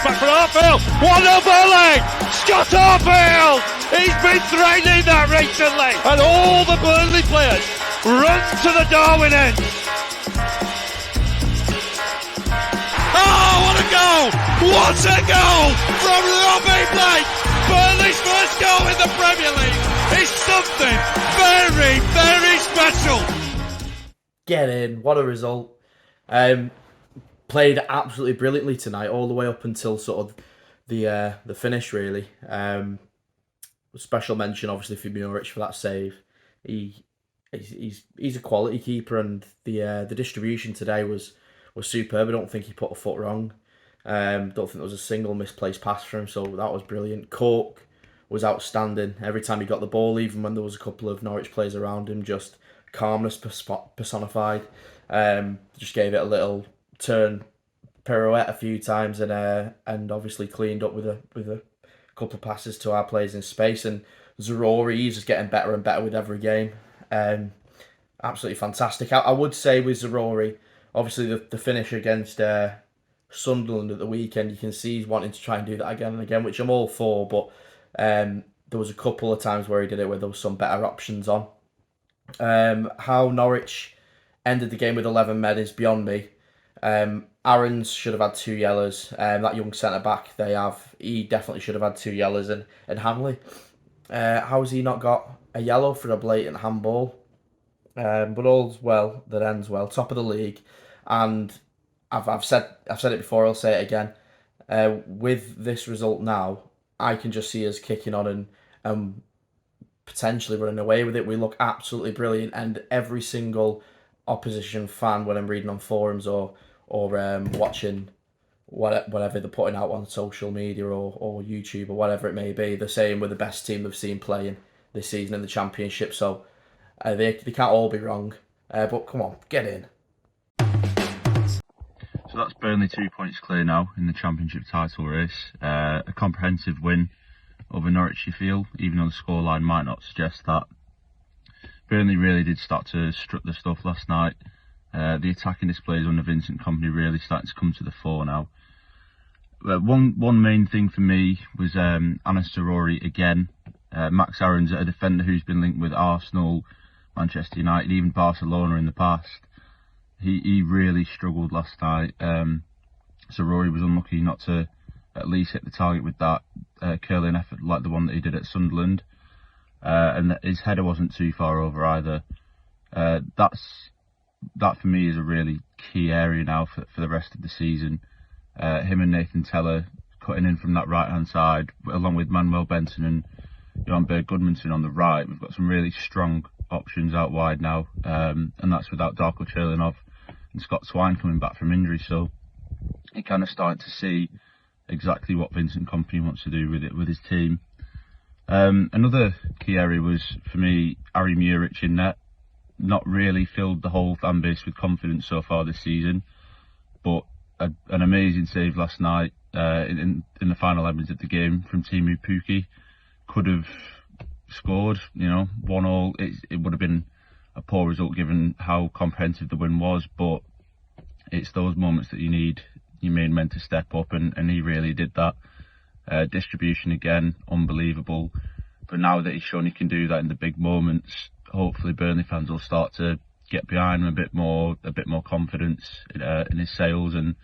back for Arfield. What a volley! Scott Arfield! He's been threatening that recently. And all the Burnley players run to the Darwin end. Oh, what a goal! What a goal from Robbie Blake! Burnley's first goal in the Premier League is something very, very special. Get in, what a result. Played absolutely brilliantly tonight, all the way up until sort of the finish, really. Special mention, obviously, for Norwich for that save. He's a quality keeper, and the distribution today was superb. I don't think he put a foot wrong. Don't think there was a single misplaced pass for him, so that was brilliant. Cork was outstanding. Every time he got the ball, even when there was a couple of Norwich players around him, just calmness personified. Just gave it a little turn pirouette a few times, and obviously cleaned up with a couple of passes to our players in space. And Zaroury, he's just getting better and better with every game. Absolutely fantastic. I would say with Zaroury, obviously the finish against Sunderland at the weekend, you can see he's wanting to try and do that again and again, which I'm all for, but there was a couple of times where he did it where there was some better options on. How Norwich ended the game with 11 men is beyond me. Aarons should have had 2 yellows. That young centre-back he definitely should have had 2 yellows. And Hanley, how has he not got a yellow for a blatant handball? But all's well that ends well. Top of the league, and I've said it before. I'll say it again. With this result now, I can just see us kicking on and potentially running away with it. We look absolutely brilliant, and every single opposition fan, when I'm reading on forums or watching whatever they're putting out on social media or YouTube or whatever it may be, they're saying we're the best team they've seen playing this season in the Championship. So they can't all be wrong. But come on, get in. So that's Burnley 2 points clear now in the Championship title race. A comprehensive win over Norwich, you feel, even though the scoreline might not suggest that. Burnley really did start to strut the stuff last night. The attacking displays under Vincent Kompany really starting to come to the fore now. One main thing for me was Anas Zaroury again. Max Aarons, a defender who's been linked with Arsenal, Manchester United, even Barcelona in the past. He really struggled last night. Zaroury was unlucky not to at least hit the target with that curling effort like the one that he did at Sunderland. And his header wasn't too far over either. That for me is a really key area now for the rest of the season. Him and Nathan Teller cutting in from that right hand side, along with Manuel Benson and Johan Berg Gudmundsson on the right. We've got some really strong options out wide now, and that's without Darko Cherlinov and Scott Twine coming back from injury. So you're kind of starting to see exactly what Vincent Kompany wants to do with his team. Another key area was, for me, Harry Murich in net. Not really filled the whole fan base with confidence so far this season, but an amazing save last night in the final 11 minutes of the game from Timu Pukki. Could have scored, 1-1. It would have been a poor result given how comprehensive the win was, but it's those moments that you need your main men to step up, and he really did that. Distribution again, unbelievable. But now that he's shown he can do that in the big moments, hopefully Burnley fans will start to get behind him a bit more confidence in his sails, and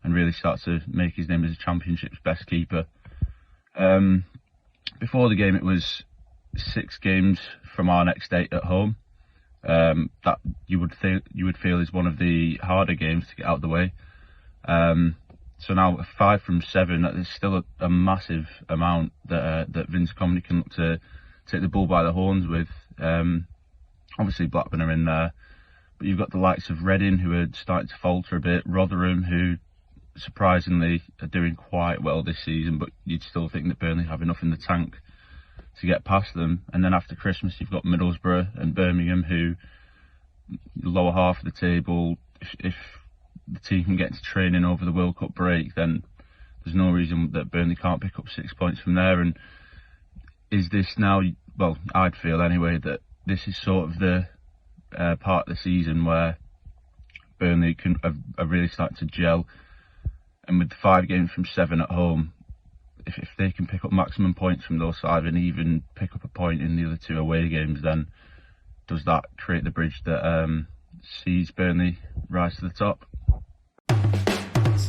really start to make his name as the Championship's best keeper. Before the game, it was 6 games from our next 8 at home. That you would feel is one of the harder games to get out of the way. So now 5 from 7, that is still a massive amount that Vince Kompany can look to take the bull by the horns with. Obviously Blackburn are in there, but you've got the likes of Reading, who are starting to falter a bit, Rotherham, who surprisingly are doing quite well this season, but you'd still think that Burnley have enough in the tank to get past them. And then after Christmas you've got Middlesbrough and Birmingham, who lower half of the table. If the team can get into training over the World Cup break, then there's no reason that Burnley can't pick up 6 points from there. And is this now, well, I'd feel anyway, that this is sort of the part of the season where Burnley are really starting to gel. and with 5 games from 7 at home, if they can pick up maximum points from those 5 and even pick up a point in the other 2 away games, then does that create the bridge that sees Burnley rise to the top?